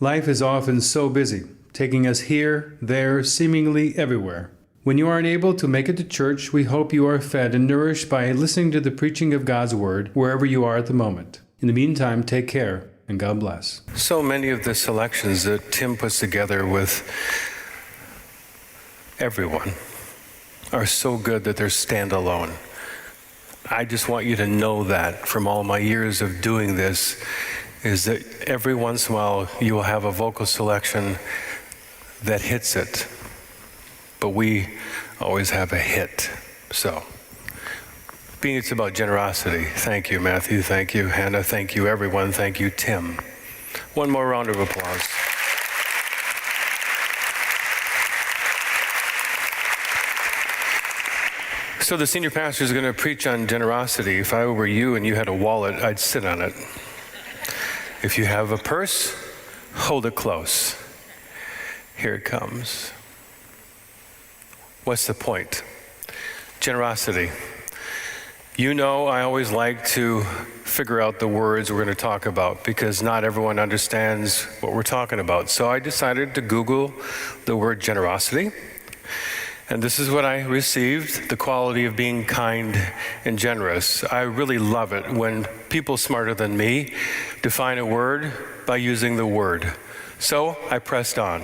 Life is often so busy, taking us here, there, seemingly everywhere. When you aren't able to make it to church, we hope you are fed and nourished by listening to the preaching of God's Word wherever you are at the moment. In the meantime, take care and God bless. So many of the selections that Tim puts together with everyone are so good that they're standalone. I just want you to know that from all my years of doing this, is that every once in a while you will have a vocal selection that hits it. But we always have a hit. So, being it's about generosity, thank you, Matthew, thank you, Hannah, thank you, everyone, thank you, Tim. One more round of applause. So the senior pastor is going to preach on generosity. If I were you and you had a wallet, I'd sit on it. If you have a purse, hold it close. Here it comes. What's the point? Generosity. You know, I always like to figure out the words we're going to talk about because not everyone understands what we're talking about. So I decided to Google the word generosity. And this is what I received: the quality of being kind and generous. I really love it when people smarter than me define a word by using the word. So I pressed on.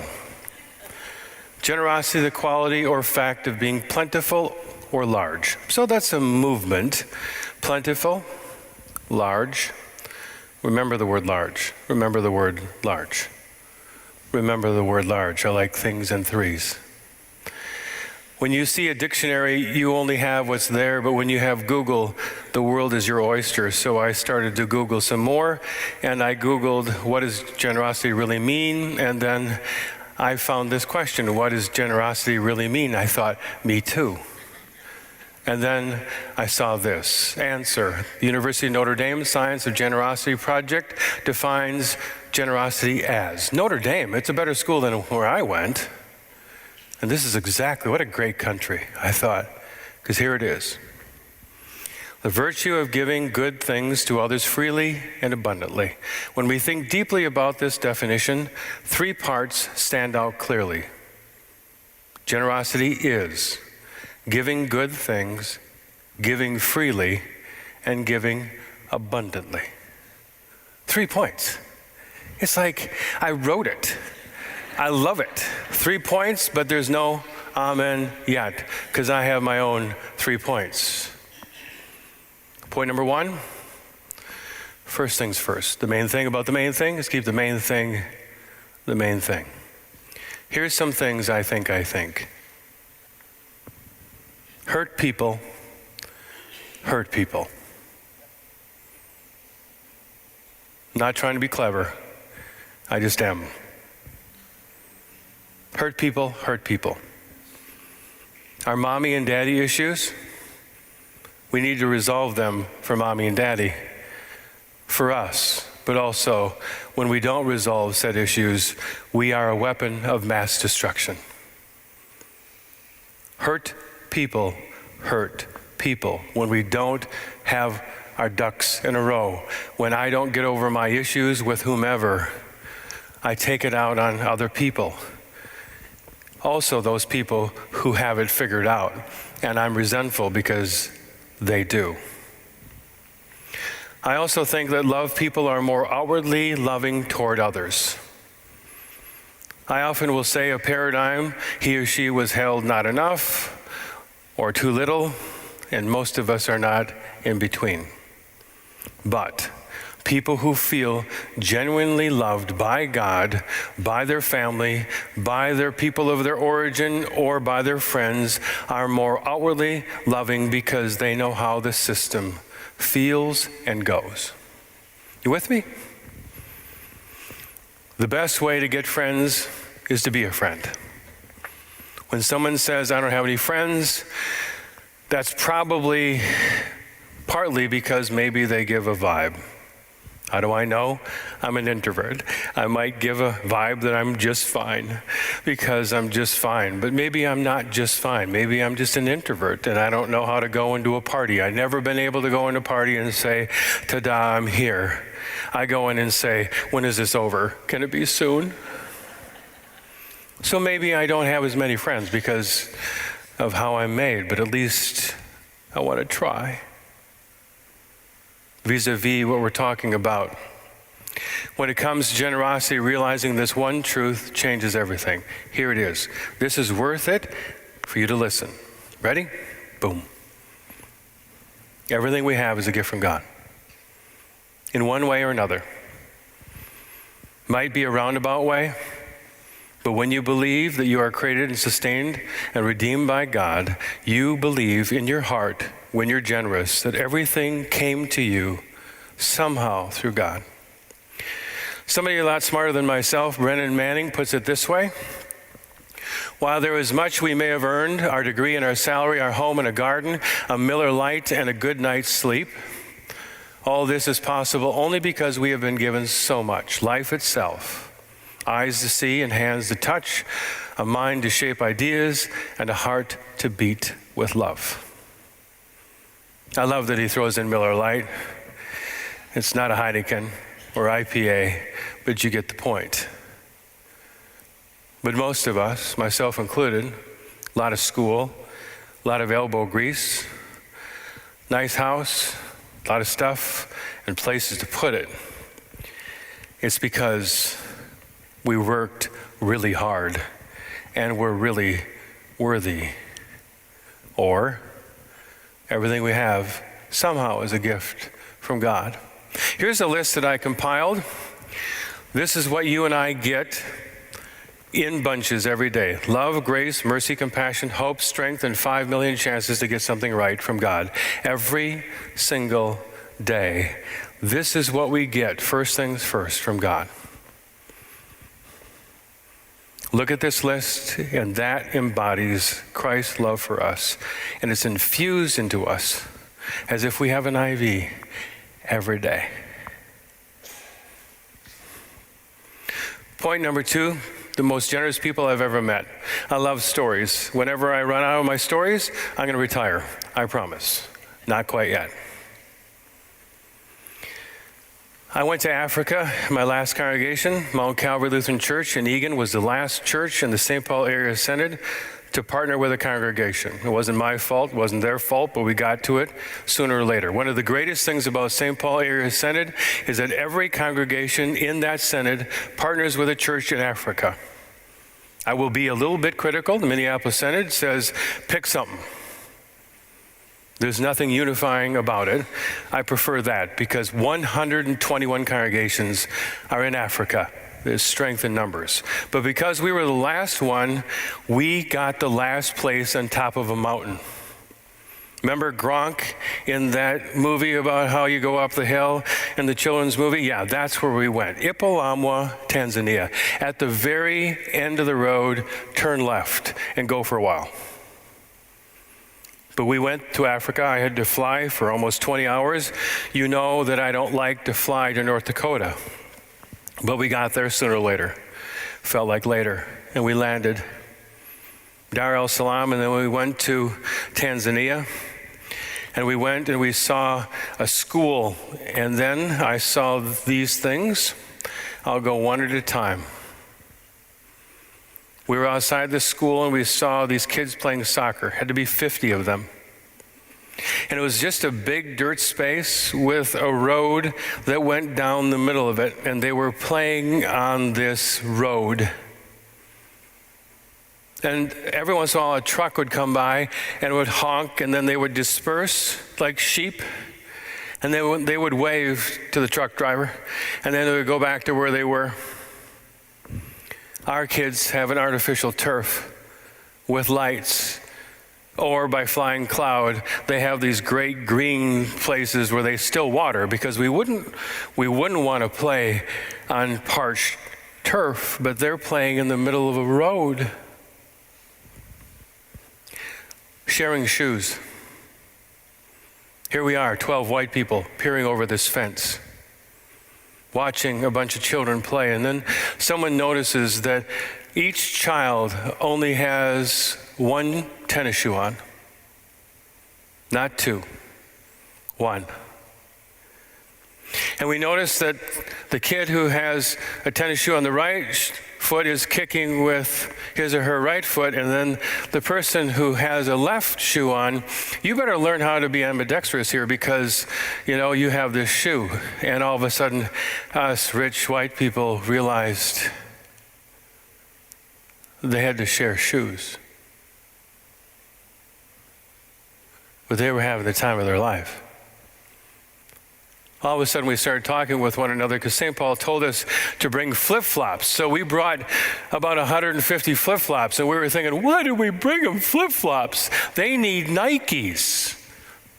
Generosity, the quality or fact of being plentiful or large. So that's a movement. Plentiful, large. Remember the word large. Remember the word large. Remember the word large. I like things in threes. When you see a dictionary, you only have what's there, but when you have Google, the world is your oyster. So I started to Google some more, and I Googled, what does generosity really mean? And then I found this question: what does generosity really mean? I thought, me too. And then I saw this answer. The University of Notre Dame Science of Generosity Project defines generosity as. Notre Dame, it's a better school than where I went. And this is exactly, what a great country, I thought, because here it is. The virtue of giving good things to others freely and abundantly. When we think deeply about this definition, three parts stand out clearly. Generosity is giving good things, giving freely, and giving abundantly. 3 points. It's like I wrote it. I love it. 3 points, but there's no amen yet, because I have my own 3 points. Point number one, first things first. The main thing about the main thing is keep the main thing the main thing. Here's some things I think. Hurt people hurt people. Not trying to be clever. I just am. Hurt people hurt people. Our mommy and daddy issues, we need to resolve them for mommy and daddy, for us. But also, when we don't resolve said issues, we are a weapon of mass destruction. Hurt people hurt people. When we don't have our ducks in a row, when I don't get over my issues with whomever, I take it out on other people. Also those people who have it figured out, and I'm resentful because they do. I also think that loved people are more outwardly loving toward others. I often will say a paradigm, he or she was held not enough or too little, and most of us are not in between. But people who feel genuinely loved by God, by their family, by their people of their origin, or by their friends are more outwardly loving because they know how the system feels and goes. You with me? The best way to get friends is to be a friend. When someone says, I don't have any friends, that's probably partly because maybe they give a vibe. How do I know? I'm an introvert. I might give a vibe that I'm just fine because I'm just fine. But maybe I'm not just fine. Maybe I'm just an introvert and I don't know how to go into a party. I've never been able to go into a party and say, ta-da, I'm here. I go in and say, when is this over? Can it be soon? So maybe I don't have as many friends because of how I'm made, but at least I want to try. Vis-a-vis what we're talking about. When it comes to generosity, realizing this one truth changes everything. Here it is. This is worth it for you to listen. Ready? Boom. Everything we have is a gift from God. In one way or another. Might be a roundabout way, but when you believe that you are created and sustained and redeemed by God, you believe in your heart, when you're generous, that everything came to you somehow through God. Somebody a lot smarter than myself, Brennan Manning, puts it this way. While there is much we may have earned, our degree and our salary, our home and a garden, a Miller Lite and a good night's sleep, all this is possible only because we have been given so much. Life itself, eyes to see and hands to touch, a mind to shape ideas, and a heart to beat with love. I love that he throws in Miller Lite. It's not a Heineken or IPA, but you get the point. But most of us, myself included, a lot of school, a lot of elbow grease, nice house, a lot of stuff, and places to put it. It's because we worked really hard and we're really worthy. Or everything we have somehow is a gift from God. Here's a list that I compiled. This is what you and I get in bunches every day. Love, grace, mercy, compassion, hope, strength, and 5 million chances to get something right from God. Every single day. This is what we get, first things first, from God. Look at this list, and that embodies Christ's love for us. And it's infused into us as if we have an IV every day. Point number 2, the most generous people I've ever met. I love stories. Whenever I run out of my stories, I'm going to retire. I promise. Not quite yet. I went to Africa. My last congregation, Mount Calvary Lutheran Church in Egan, was the last church in the St. Paul area synod to partner with a congregation. It wasn't my fault, it wasn't their fault, but we got to it sooner or later. One of the greatest things about St. Paul area synod is that every congregation in that synod partners with a church in Africa. I will be a little bit critical. The Minneapolis Synod says, pick something. There's nothing unifying about it. I prefer that because 121 congregations are in Africa. There's strength in numbers. But because we were the last one, we got the last place on top of a mountain. Remember Gronk in that movie about how you go up the hill in the children's movie? Yeah, that's where we went. Ipolamwa, Tanzania. At the very end of the road, turn left and go for a while. But we went to Africa. I had to fly for almost 20 hours. You know that I don't like to fly to North Dakota. But we got there sooner or later. Felt like later. And we landed Dar es Salaam, and then we went to Tanzania. And we went and we saw a school. And then I saw these things. I'll go one at a time. We were outside the school and we saw these kids playing soccer. Had to be 50 of them. And it was just a big dirt space with a road that went down the middle of it. And they were playing on this road. And every once in a while a truck would come by and would honk, and then they would disperse like sheep. And they would wave to the truck driver. And then they would go back to where they were. Our kids have an artificial turf with lights, or by flying cloud, they have these great green places where they still water, because we wouldn't want to play on parched turf, but they're playing in the middle of a road. Sharing shoes. Here we are, 12 white people peering over this fence, watching a bunch of children play, and then someone notices that each child only has one tennis shoe on. Not two, one. And we notice that the kid who has a tennis shoe on the right foot is kicking with his or her right foot, and then the person who has a left shoe on, you better learn how to be ambidextrous here because, you have this shoe. And all of a sudden, us rich white people realized they had to share shoes. But they were having the time of their life. All of a sudden, we started talking with one another because St. Paul told us to bring flip-flops. So we brought about 150 flip-flops, and we were thinking, why did we bring them flip-flops? They need Nikes.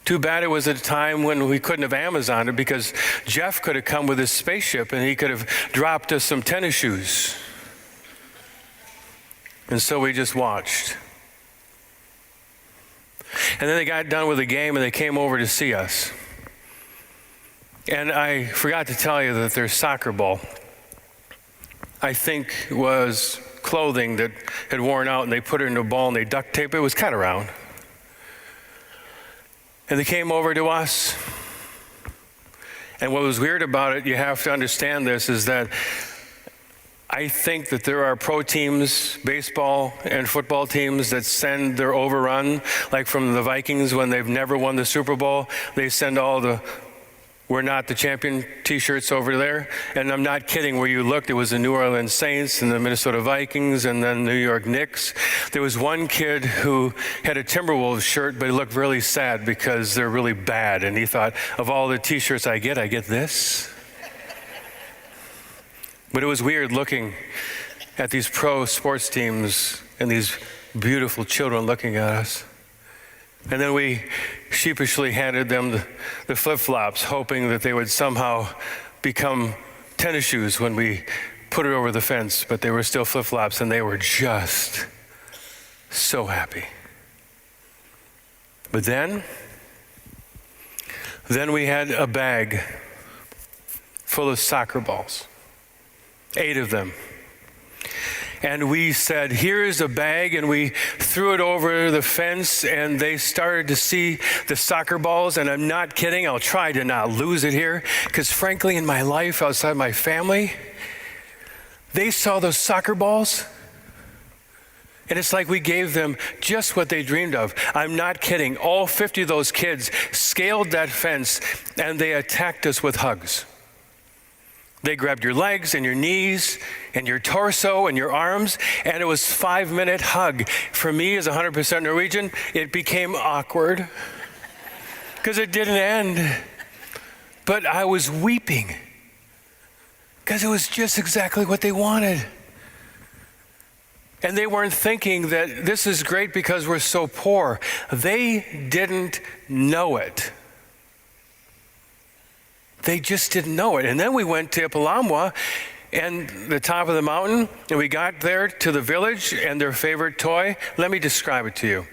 Too bad it was at a time when we couldn't have Amazoned it because Jeff could have come with his spaceship and he could have dropped us some tennis shoes. And so we just watched. And then they got done with the game and they came over to see us. And I forgot to tell you that their soccer ball, I think, was clothing that had worn out, and they put it in a ball and they duct taped it. It was kind of round. And they came over to us. And what was weird about it, you have to understand this, is that I think that there are pro teams, baseball and football teams, that send their overrun, like from the Vikings when they've never won the Super Bowl. They send all the "We're not the champion" t-shirts over there. And I'm not kidding, where you looked, it was the New Orleans Saints and the Minnesota Vikings and then New York Knicks. There was one kid who had a Timberwolves shirt, but he looked really sad because they're really bad. And he thought, of all the t-shirts I get this? But it was weird looking at these pro sports teams and these beautiful children looking at us. And then we sheepishly handed them the flip-flops, hoping that they would somehow become tennis shoes when we put it over the fence. But they were still flip-flops, and they were just so happy. But then we had a bag full of soccer balls, 8 of them. And we said, here's a bag, and we threw it over the fence, and they started to see the soccer balls. And I'm not kidding, I'll try to not lose it here, because frankly, in my life, outside my family, they saw those soccer balls, and it's like we gave them just what they dreamed of. I'm not kidding. All 50 of those kids scaled that fence, and they attacked us with hugs. They grabbed your legs and your knees and your torso and your arms, and it was a 5-minute hug. For me, as 100% Norwegian, it became awkward because it didn't end. But I was weeping because it was just exactly what they wanted. And they weren't thinking that this is great because we're so poor. They didn't know it. They just didn't know it. And then we went to Ipalamwa and the top of the mountain, and we got there to the village and their favorite toy. Let me describe it to you.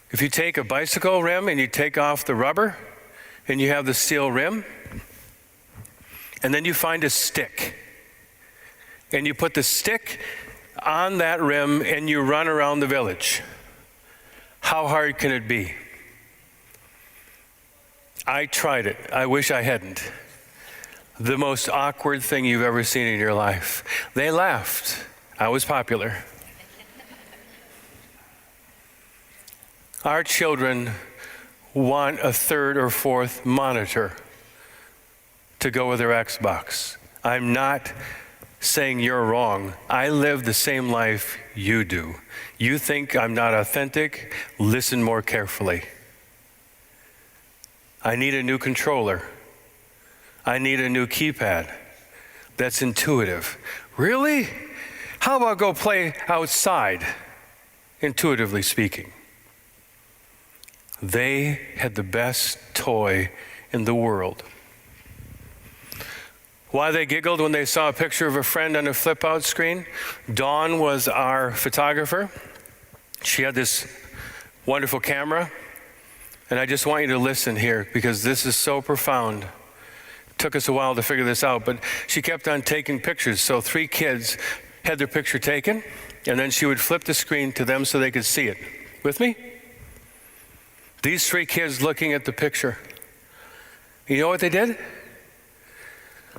If you take a bicycle rim and you take off the rubber and you have the steel rim, and then you find a stick, and you put the stick on that rim and you run around the village. How hard can it be? I tried it. I wish I hadn't. The most awkward thing you've ever seen in your life. They laughed. I was popular. Our children want a 3rd or 4th monitor to go with their Xbox. I'm not saying you're wrong. I live the same life you do. You think I'm not authentic? Listen more carefully. I need a new controller. I need a new keypad that's intuitive. Really? How about go play outside, intuitively speaking? They had the best toy in the world. Why they giggled when they saw a picture of a friend on a flip-out screen? Dawn was our photographer. She had this wonderful camera. And I just want you to listen here because this is so profound. It took us a while to figure this out, but she kept on taking pictures. So 3 kids had their picture taken, and then she would flip the screen to them so they could see it. With me? These 3 kids looking at the picture. You know what they did?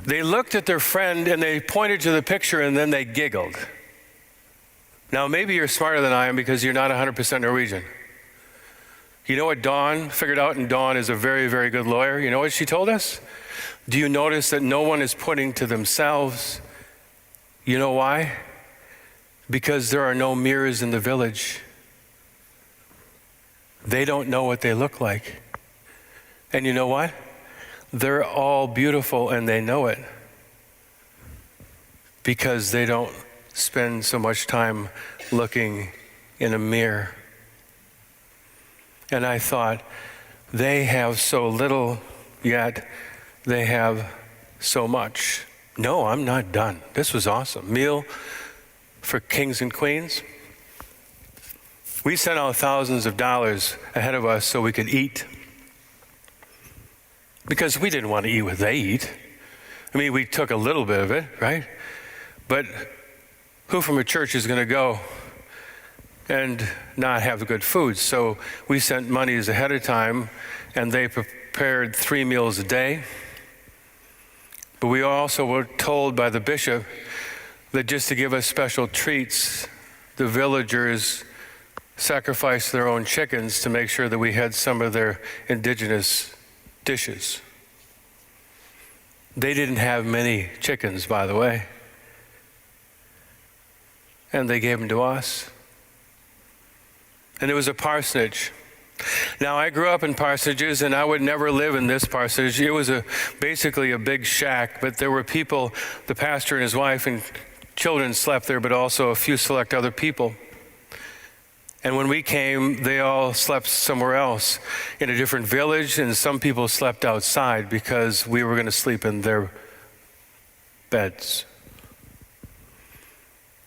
They looked at their friend and they pointed to the picture and then they giggled. Now, maybe you're smarter than I am because you're not 100% Norwegian. You know what Dawn figured out, and Dawn is a very, very good lawyer. You know what she told us? Do you notice that no one is pointing to themselves? You know why? Because there are no mirrors in the village. They don't know what they look like. And you know what? They're all beautiful and they know it. Because they don't spend so much time looking in a mirror. And I thought, they have so little, yet they have so much. No, I'm not done. This was awesome. Meal for kings and queens. We sent out thousands of dollars ahead of us so we could eat. Because we didn't want to eat what they eat. I mean, we took a little bit of it, right? But who from a church is going to go and not have the good food? So we sent monies ahead of time, and they prepared 3 meals a day. But we also were told by the bishop that just to give us special treats, the villagers sacrificed their own chickens to make sure that we had some of their indigenous dishes. They didn't have many chickens, by the way. And they gave them to us. And it was a parsonage. Now, I grew up in parsonages, and I would never live in this parsonage. It was basically a big shack, but there were people, the pastor and his wife and children slept there, but also a few select other people. And when we came, they all slept somewhere else in a different village, and some people slept outside because we were going to sleep in their beds.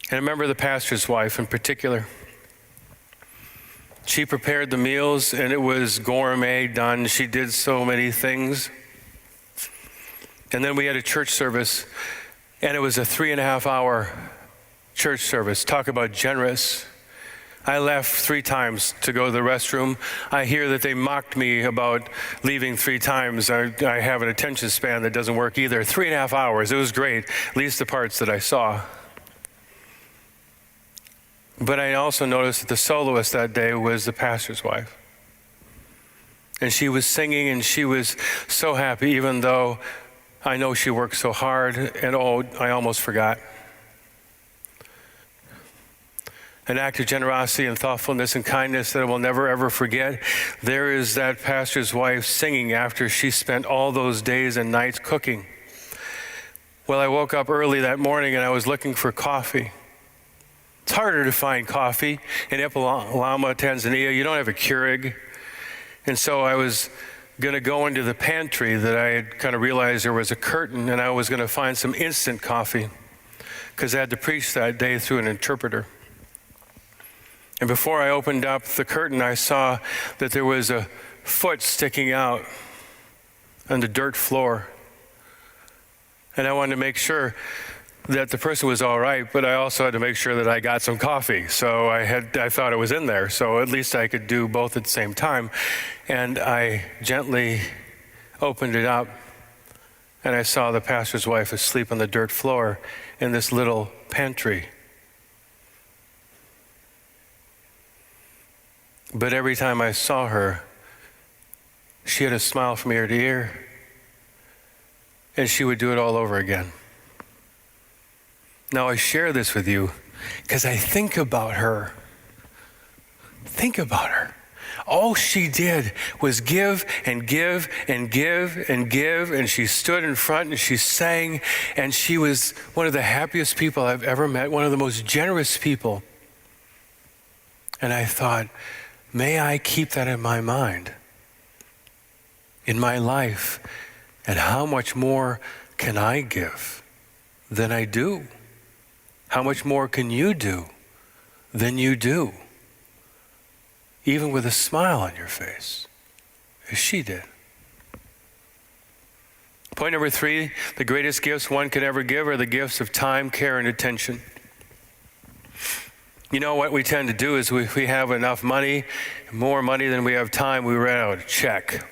And I remember the pastor's wife in particular. She prepared the meals, and it was gourmet done. She did so many things. And then we had a church service, and it was a 3.5-hour church service. Talk about generous. I left 3 times to go to the restroom. I hear that they mocked me about leaving 3 times. I have an attention span that doesn't work either. 3.5 hours. It was great, at least the parts that I saw. But I also noticed that the soloist that day was the pastor's wife. And she was singing, and she was so happy, even though I know she worked so hard, and I almost forgot. An act of generosity and thoughtfulness and kindness that I will never, ever forget. There is that pastor's wife singing after she spent all those days and nights cooking. Well, I woke up early that morning and I was looking for coffee. It's harder to find coffee in Ipalama, Tanzania. You don't have a Keurig. And so I was going to go into the pantry that I had kind of realized there was a curtain, and I was going to find some instant coffee because I had to preach that day through an interpreter. And before I opened up the curtain, I saw that there was a foot sticking out on the dirt floor. And I wanted to make sure that the person was all right, but I also had to make sure that I got some coffee. So I thought it was in there, so at least I could do both at the same time. And I gently opened it up, and I saw the pastor's wife asleep on the dirt floor in this little pantry. But every time I saw her, she had a smile from ear to ear, and she would do it all over again. Now, I share this with you because I think about her. Think about her. All she did was give and give and give and give, and she stood in front and she sang, and she was one of the happiest people I've ever met, one of the most generous people. And I thought, may I keep that in my mind, in my life, and how much more can I give than I do? How much more can you do than you do? Even with a smile on your face, as she did. Point number 3, the greatest gifts one can ever give are the gifts of time, care, and attention. You know what we tend to do is if we have enough money, more money than we have time, we write out a check.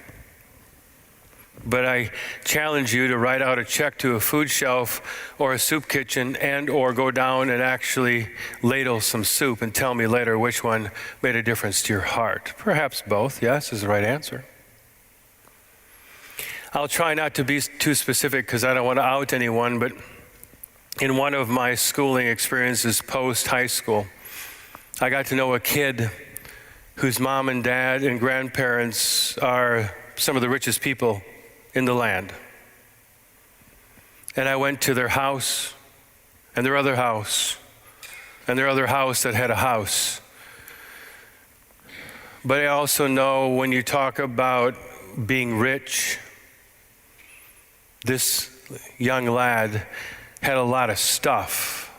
But I challenge you to write out a check to a food shelf or a soup kitchen and or go down and actually ladle some soup and tell me later which one made a difference to your heart. Perhaps both, yes, is the right answer. I'll try not to be too specific because I don't want to out anyone, but in one of my schooling experiences post-high school, I got to know a kid whose mom and dad and grandparents are some of the richest people in the land. And I went to their house and their other house and their other house that had a house. But I also know when you talk about being rich, this young lad had a lot of stuff.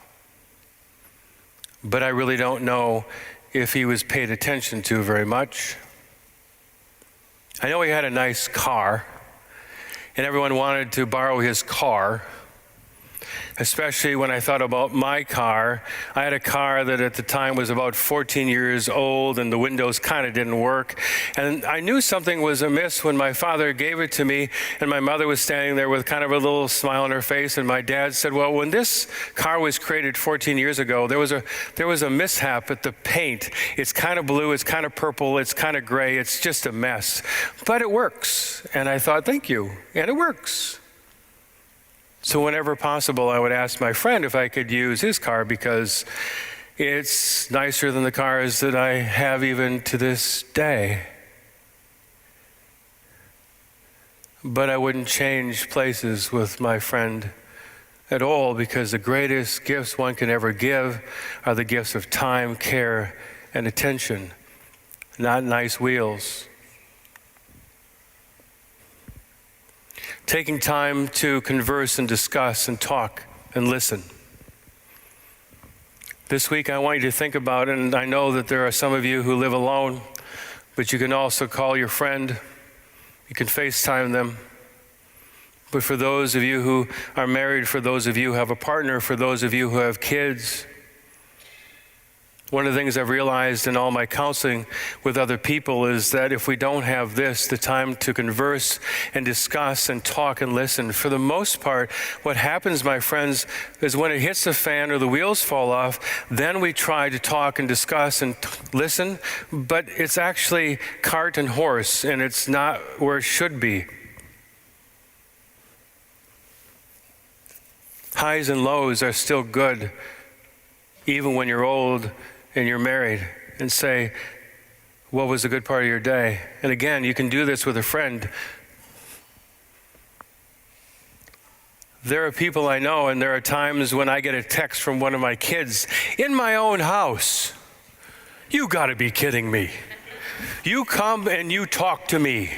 But I really don't know if he was paid attention to very much. I know he had a nice car, and everyone wanted to borrow his car, especially when I thought about my car. I had a car that at the time was about 14 years old, and the windows kind of didn't work. And I knew something was amiss when my father gave it to me, and my mother was standing there with kind of a little smile on her face, and my dad said, well, when this car was created 14 years ago, there was a mishap at the paint. It's kind of blue, it's kind of purple, it's kind of gray, it's just a mess. But it works. And I thought, thank you. And it works. So whenever possible, I would ask my friend if I could use his car because it's nicer than the cars that I have even to this day. But I wouldn't change places with my friend at all because the greatest gifts one can ever give are the gifts of time, care, and attention, not nice wheels. Taking time to converse and discuss and talk and listen. This week I want you to think about it, and I know that there are some of you who live alone, but you can also call your friend, you can FaceTime them. But for those of you who are married, for those of you who have a partner, for those of you who have kids, one of the things I've realized in all my counseling with other people is that if we don't have this, the time to converse and discuss and talk and listen, for the most part, what happens, my friends, is when it hits the fan or the wheels fall off, then we try to talk and discuss and listen, but it's actually cart and horse, and it's not where it should be. Highs and lows are still good, even when you're old and you're married, and say, what was the good part of your day? And again, you can do this with a friend. There are people I know, and there are times when I get a text from one of my kids in my own house. You gotta be kidding me. You come and you talk to me.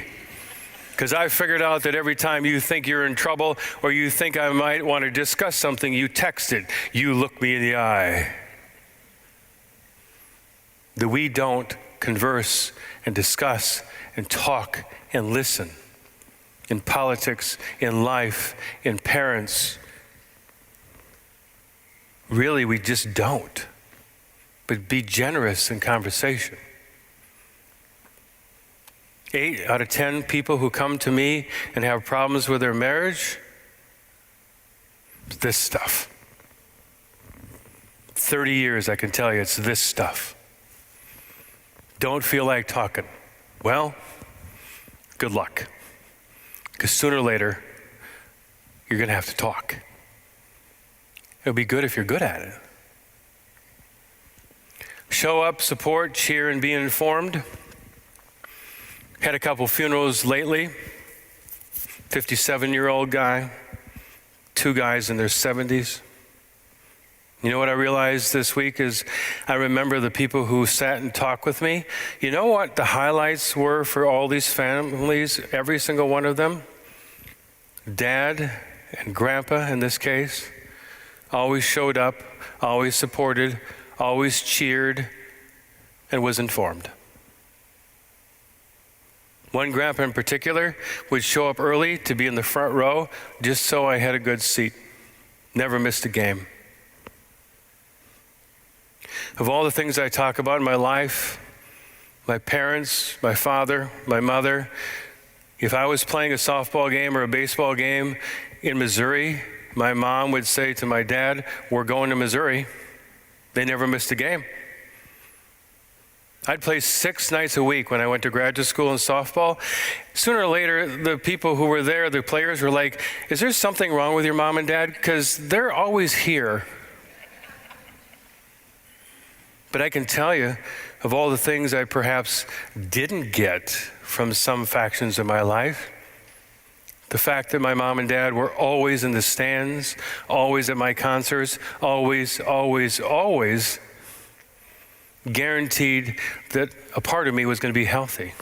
Because I figured out that every time you think you're in trouble or you think I might want to discuss something, you text it. You look me in the eye. That we don't converse and discuss and talk and listen in politics, in life, in parents. Really, we just don't. But be generous in conversation. 8 out of 10 people who come to me and have problems with their marriage, it's this stuff. 30 years, I can tell you, it's this stuff. Don't feel like talking. Well, good luck. Because sooner or later, you're going to have to talk. It'll be good if you're good at it. Show up, support, cheer, and be informed. Had a couple funerals lately. 57-year-old guy, 2 guys in their 70s. You know what I realized this week is I remember the people who sat and talked with me. You know what the highlights were for all these families, every single one of them? Dad and Grandpa, in this case, always showed up, always supported, always cheered, and was informed. One grandpa in particular would show up early to be in the front row just so I had a good seat. Never missed a game. Of all the things I talk about in my life, my parents, my father, my mother, If I was playing a softball game or a baseball game in Missouri, my mom would say to my dad, "We're going to Missouri." They never missed a game. I'd play 6 nights a week when I went to graduate school in softball. Sooner or later, the people who were there, the players, were like, "Is there something wrong with your mom and dad? Because they're always here." But I can tell you, of all the things I perhaps didn't get from some factions of my life, the fact that my mom and dad were always in the stands, always at my concerts, always guaranteed that a part of me was going to be healthy.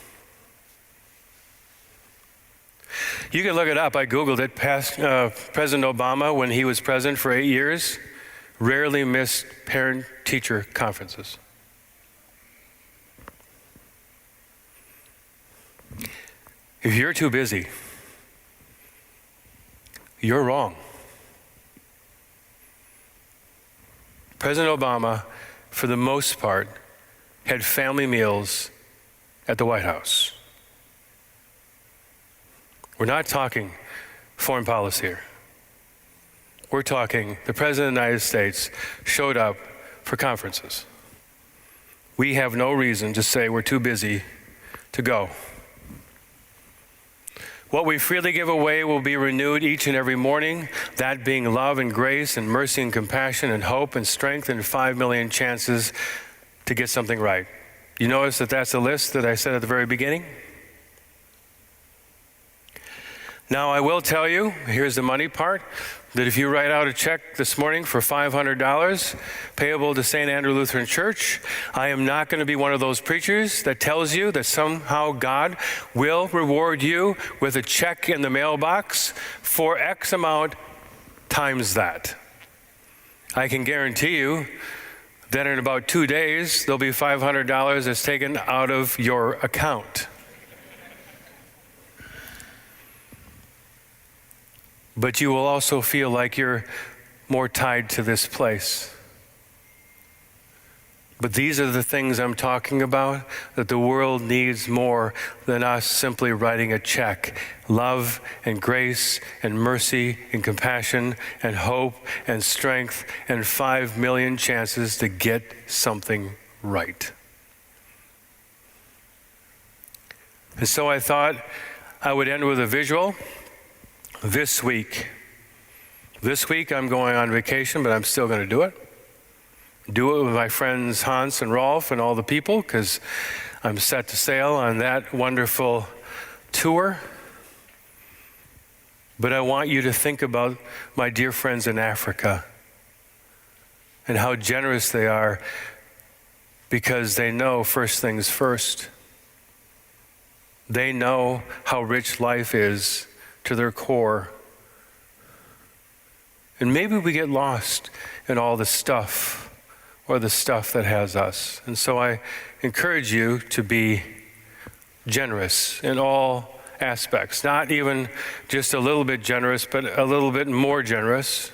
You can look it up. I Googled it. President Obama, when he was president for 8 years, rarely missed parent-teacher conferences. If you're too busy, you're wrong. President Obama, for the most part, had family meals at the White House. We're not talking foreign policy here. We're talking the President of the United States showed up for conferences. We have no reason to say we're too busy to go. What we freely give away will be renewed each and every morning, that being love and grace and mercy and compassion and hope and strength and 5 million chances to get something right. You notice that that's the list that I said at the very beginning? Now, I will tell you, here's the money part, that if you write out a check this morning for $500 payable to St. Andrew Lutheran Church, I am not going to be one of those preachers that tells you that somehow God will reward you with a check in the mailbox for X amount times that. I can guarantee you that in about 2 days, there'll be $500 that's taken out of your account. But you will also feel like you're more tied to this place. But these are the things I'm talking about that the world needs more than us simply writing a check. Love and grace and mercy and compassion and hope and strength and 5 million chances to get something right. And so I thought I would end with a visual. This week I'm going on vacation, but I'm still going to do it. Do it with my friends Hans and Rolf and all the people, because I'm set to sail on that wonderful tour. But I want you to think about my dear friends in Africa and how generous they are, because they know first things first. They know how rich life is to their core. And maybe we get lost in all the stuff or the stuff that has us. And so I encourage you to be generous in all aspects, not even just a little bit generous, but a little bit more generous.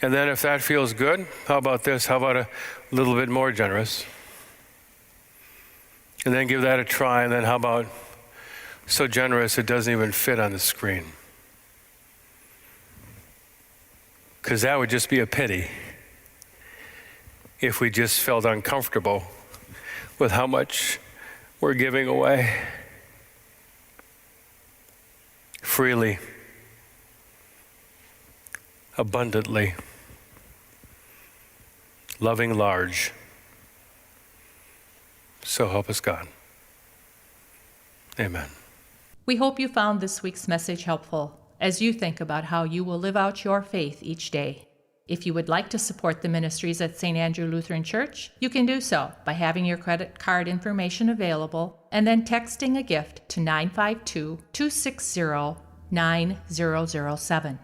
And then if that feels good, how about this? How about a little bit more generous? And then give that a try, and then how about so generous it doesn't even fit on the screen? Because that would just be a pity if we just felt uncomfortable with how much we're giving away freely, abundantly, loving large. So help us God. Amen. We hope you found this week's message helpful as you think about how you will live out your faith each day. If you would like to support the ministries at St. Andrew Lutheran Church, you can do so by having your credit card information available and then texting a gift to 952-260-9007.